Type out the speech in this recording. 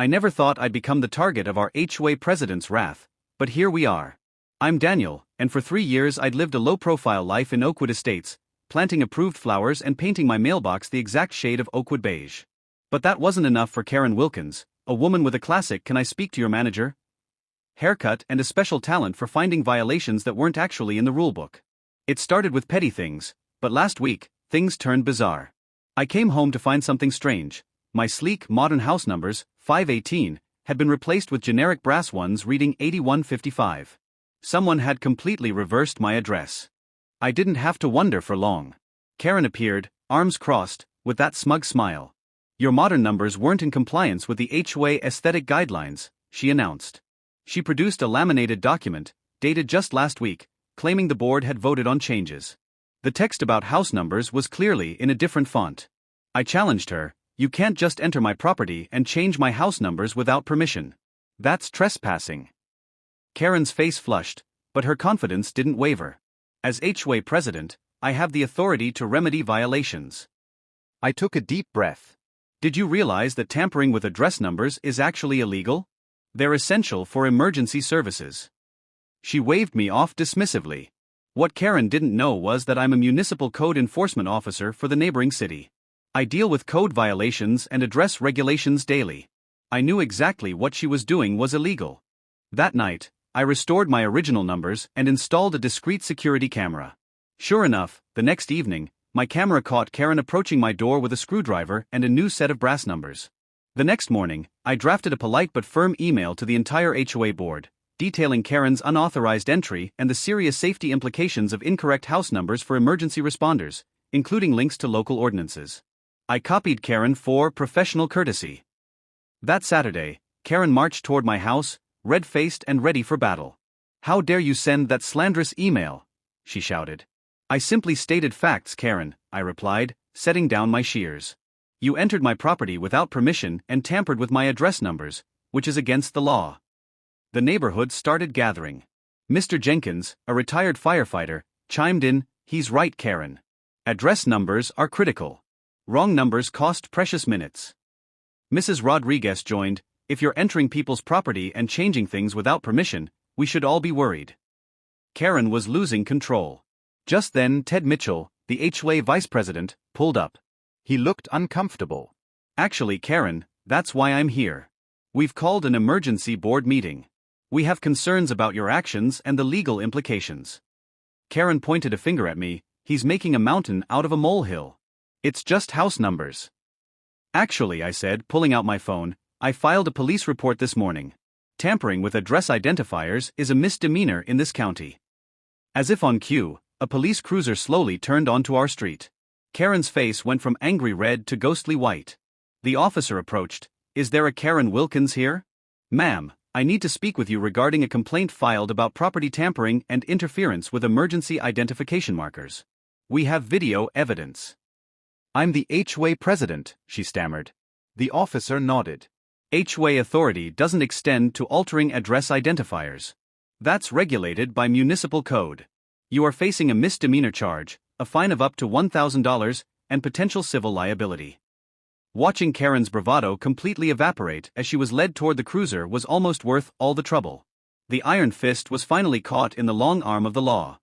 I never thought I'd become the target of our HOA president's wrath, but here we are. I'm Daniel, and for 3 years I'd lived a low-profile life in Oakwood Estates, planting approved flowers and painting my mailbox the exact shade of Oakwood beige. But that wasn't enough for Karen Wilkins, a woman with a classic "Can I speak to your manager?" haircut and a special talent for finding violations that weren't actually in the rulebook. It started with petty things, but last week, things turned bizarre. I came home to find something strange. My sleek, modern house numbers, 518, had been replaced with generic brass ones reading 8155. Someone had completely reversed my address. I didn't have to wonder for long. Karen appeared, arms crossed, with that smug smile. "Your modern numbers weren't in compliance with the HOA aesthetic guidelines," she announced. She produced a laminated document, dated just last week, claiming the board had voted on changes. The text about house numbers was clearly in a different font. I challenged her. "You can't just enter my property and change my house numbers without permission. That's trespassing." Karen's face flushed, but her confidence didn't waver. "As HOA president, I have the authority to remedy violations." I took a deep breath. "Did you realize that tampering with address numbers is actually illegal? They're essential for emergency services." She waved me off dismissively. What Karen didn't know was that I'm a municipal code enforcement officer for the neighboring city. I deal with code violations and address regulations daily. I knew exactly what she was doing was illegal. That night, I restored my original numbers and installed a discreet security camera. Sure enough, the next evening, my camera caught Karen approaching my door with a screwdriver and a new set of brass numbers. The next morning, I drafted a polite but firm email to the entire HOA board, detailing Karen's unauthorized entry and the serious safety implications of incorrect house numbers for emergency responders, including links to local ordinances. I copied Karen for professional courtesy. That Saturday, Karen marched toward my house, red-faced and ready for battle. "How dare you send that slanderous email?" she shouted. "I simply stated facts, Karen," I replied, setting down my shears. "You entered my property without permission and tampered with my address numbers, which is against the law." The neighborhood started gathering. Mr. Jenkins, a retired firefighter, chimed in. "He's right, Karen. Address numbers are critical. Wrong numbers cost precious minutes." Mrs. Rodriguez joined. "If you're entering people's property and changing things without permission, we should all be worried." Karen was losing control. Just then, Ted Mitchell, the HOA vice president, pulled up. He looked uncomfortable. "Actually, Karen, that's why I'm here. We've called an emergency board meeting. We have concerns about your actions and the legal implications." Karen pointed a finger at me. "He's making a mountain out of a molehill. It's just house numbers." "Actually," I said, pulling out my phone, "I filed a police report this morning. Tampering with address identifiers is a misdemeanor in this county." As if on cue, a police cruiser slowly turned onto our street. Karen's face went from angry red to ghostly white. The officer approached. "Is there a Karen Wilkins here?" "Ma'am, I need to speak with you regarding a complaint filed about property tampering and interference with emergency identification markers. We have video evidence." "I'm the HOA president," she stammered. The officer nodded. "HOA authority doesn't extend to altering address identifiers. That's regulated by municipal code. You are facing a misdemeanor charge, a fine of up to $1,000, and potential civil liability." Watching Karen's bravado completely evaporate as she was led toward the cruiser was almost worth all the trouble. The iron fist was finally caught in the long arm of the law.